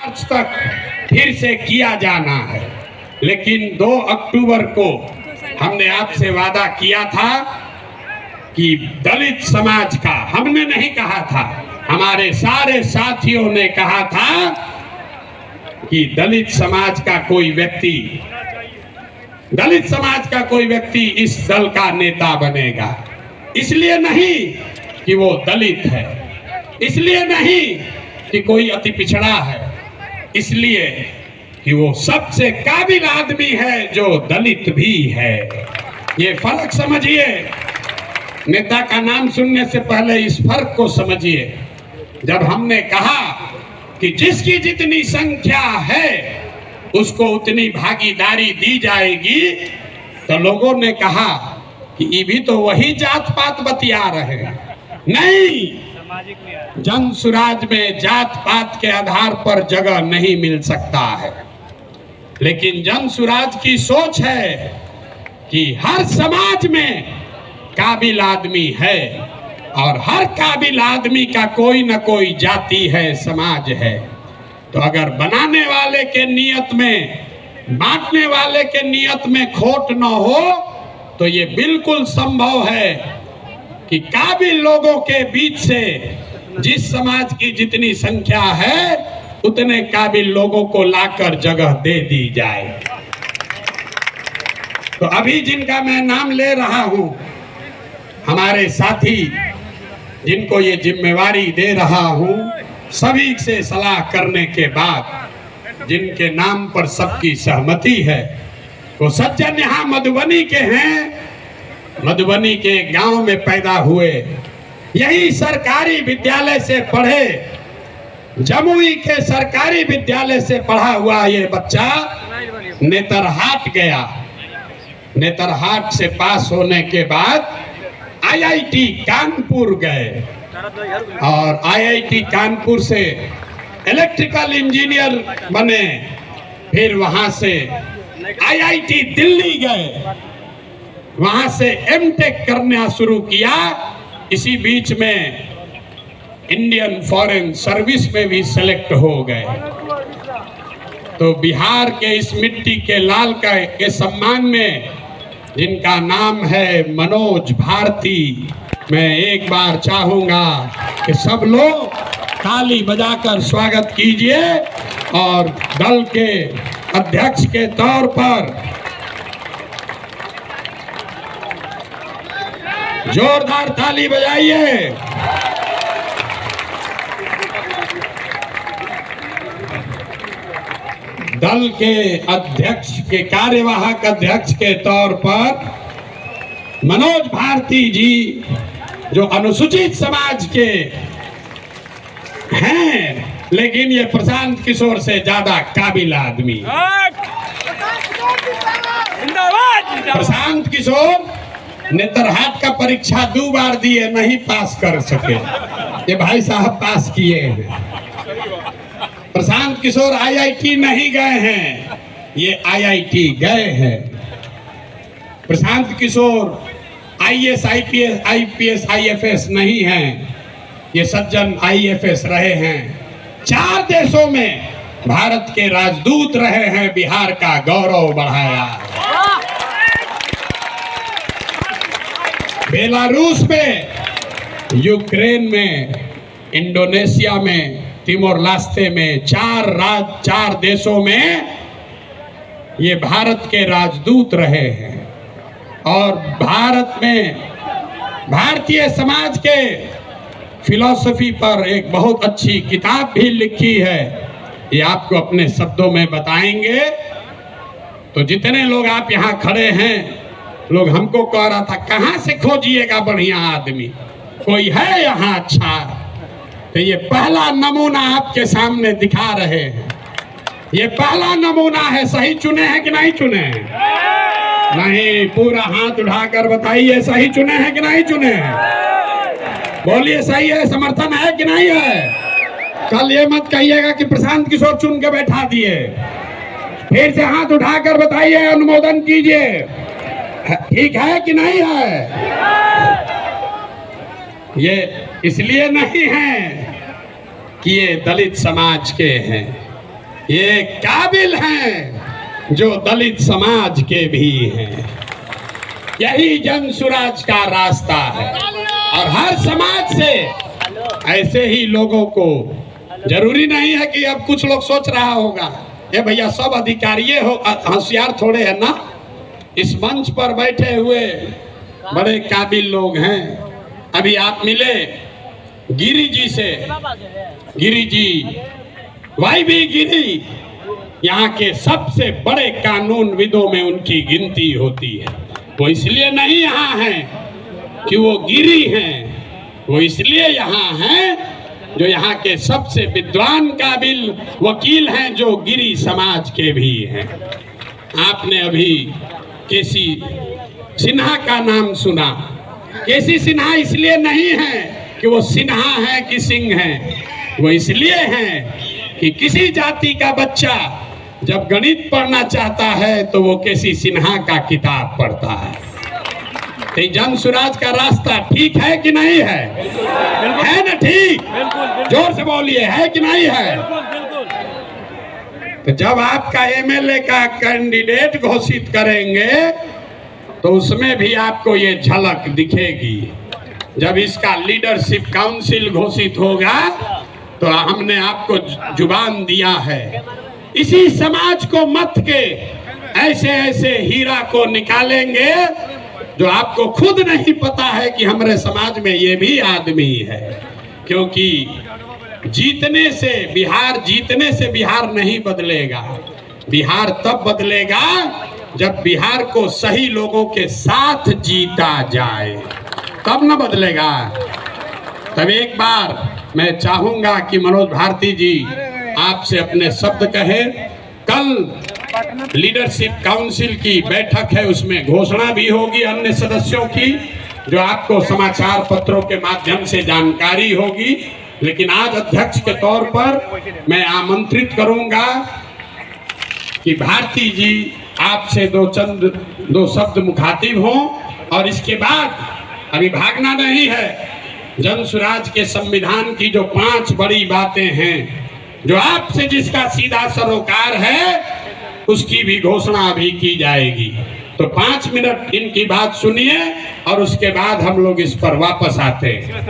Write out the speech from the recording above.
मार्च तक फिर से किया जाना है। लेकिन 2 अक्टूबर को हमने आपसे वादा किया था कि दलित समाज का, हमने नहीं कहा था, हमारे सारे साथियों ने कहा था कि दलित समाज का कोई व्यक्ति इस दल का नेता बनेगा। इसलिए नहीं कि वो दलित है, इसलिए नहीं कि कोई अति पिछड़ा है, इसलिए कि वो सबसे काबिल आदमी है जो दलित भी है। ये फर्क समझिए। नेता का नाम सुनने से पहले इस फर्क को समझिए। जब हमने कहा कि जिसकी जितनी संख्या है उसको उतनी भागीदारी दी जाएगी, तो लोगों ने कहा कि ये भी तो वही जात पात बतिया रहे हैं। नहीं, जन सुराज में जात पात के आधार पर जगह नहीं मिल सकता है, लेकिन जन सुराज की सोच है कि हर समाज में काबिल आदमी है और हर काबिल आदमी का कोई न कोई जाति है, समाज है। तो अगर बनाने वाले के नियत में, बांटने वाले के नियत में खोट न हो तो ये बिल्कुल संभव है कि काबिल लोगों के बीच से जिस समाज की जितनी संख्या है उतने काबिल लोगों को लाकर जगह दे दी जाए। तो अभी जिनका मैं नाम ले रहा हूं, हमारे साथी जिनको ये जिम्मेवारी दे रहा हूं, सभी से सलाह करने के बाद जिनके नाम पर सबकी सहमति है, वो सज्जन यहाँ मधुबनी के हैं, मधुबनी के गांव में पैदा हुए, यही सरकारी विद्यालय से पढ़े, जमुई के सरकारी विद्यालय से पढ़ा हुआ ये बच्चा नेतरहाट गया। नेतरहाट से पास होने के बाद आईआईटी कानपुर गए और आईआईटी कानपुर से इलेक्ट्रिकल इंजीनियर बने। फिर वहां से आईआईटी दिल्ली गए, वहां से एमटेक करना शुरू किया। इसी बीच में इंडियन फॉरेन सर्विस में भी सेलेक्ट हो गए। तो बिहार के इस मिट्टी के लाल के सम्मान में जिनका नाम है मनोज भारती, मैं एक बार चाहूंगा कि सब लोग ताली बजाकर स्वागत कीजिए और दल के अध्यक्ष के तौर पर जोरदार ताली बजाइए। दल के अध्यक्ष के कार्यवाहक अध्यक्ष के तौर पर मनोज भारती जी, जो अनुसूचित समाज के हैं, लेकिन ये प्रशांत किशोर से ज्यादा काबिल आदमी। प्रशांत किशोर नेतरहाट का परीक्षा 2 बार दिए, नहीं पास कर सके, ये भाई साहब पास किए हैं। प्रशांत किशोर आईआईटी नहीं गए हैं, ये आईआईटी गए हैं। Prashant Kishor IAS, IPS, IFS नहीं हैं, ये सज्जन आईएफएस रहे हैं। 4 देशों में भारत के राजदूत रहे हैं, बिहार का गौरव बढ़ाया। बेलारूस में, यूक्रेन में, इंडोनेशिया में, तिमोर लास्ते में, 4 देशों में ये भारत के राजदूत रहे हैं। और भारत में भारतीय समाज के फिलॉसफी पर एक बहुत अच्छी किताब भी लिखी है, ये आपको अपने शब्दों में बताएंगे। तो जितने लोग आप यहाँ खड़े हैं, लोग हमको कह रहा था कहाँ से खोजिएगा बढ़िया आदमी, कोई है यहाँ अच्छा? तो ये पहला नमूना आपके सामने दिखा रहे हैं, ये पहला नमूना है। सही चुने हैं कि नहीं चुने हैं? नहीं, पूरा हाथ उठाकर बताइए, सही चुने हैं कि नहीं चुने हैं? बोलिए सही है, समर्थन है कि नहीं है? कल ये मत कहिएगा कि प्रशांत किशोर चुन के बैठा दिए। फिर से हाथ उठाकर बताइए, अनुमोदन कीजिए, ठीक है कि नहीं है? ये इसलिए नहीं है कि ये दलित समाज के हैं, ये काबिल हैं जो दलित समाज के भी हैं। यही जन सुराज का रास्ता है और हर समाज से ऐसे ही लोगों को, जरूरी नहीं है कि अब कुछ लोग सोच रहा होगा ये भैया सब अधिकारी हो, होशियार थोड़े है ना। इस मंच पर बैठे हुए बड़े काबिल लोग हैं। अभी आप मिले गिरी जी से, गिरी जी YB गिरी यहाँ के सबसे बड़े कानून विदों में उनकी गिनती होती है। वो इसलिए नहीं यहाँ हैं कि वो गिरी हैं, वो इसलिए यहाँ हैं जो यहाँ के सबसे विद्वान काबिल वकील हैं, जो गिरी समाज के भी हैं। आपने अभी केसी सिन्हा का नाम सुना। केसी सिन्हा इसलिए नहीं है कि वो सिन्हा है कि सिंह है, वो इसलिए हैं कि किसी जाति का बच्चा जब गणित पढ़ना चाहता है तो वो केसी सिन्हा का किताब पढ़ता है। तो जन सुराज का रास्ता ठीक है कि नहीं है? है ना? ठीक, जोर से बोलिए, है कि नहीं है? तो जब आपका MLA का कैंडिडेट घोषित करेंगे तो उसमें भी आपको ये झलक दिखेगी। जब इसका लीडरशिप काउंसिल घोषित होगा तो हमने आपको जुबान दिया है, इसी समाज को मत के ऐसे ऐसे हीरा को निकालेंगे जो आपको खुद नहीं पता है कि हमारे समाज में ये भी आदमी है। क्योंकि जीतने से बिहार नहीं बदलेगा। बिहार तब बदलेगा जब बिहार को सही लोगों के साथ जीता जाए, तब न बदलेगा। तब एक बार मैं चाहूंगा कि मनोज भारती जी आपसे अपने शब्द कहें। कल लीडरशिप काउंसिल की बैठक है, उसमें घोषणा भी होगी अन्य सदस्यों की, जो आपको समाचार पत्रों के माध्यम से जानकारी होगी। लेकिन आज अध्यक्ष के तौर पर मैं आमंत्रित करूंगा कि भारती जी आपसे दो शब्द मुखातिब हों और इसके बाद अभी भागना नहीं है। जन सुराज के संविधान की जो 5 बड़ी बातें हैं, जो आपसे जिसका सीधा सरोकार है, उसकी भी घोषणा अभी की जाएगी। तो 5 मिनट इनकी बात सुनिए और उसके बाद हम लोग इस पर वापस आते हैं।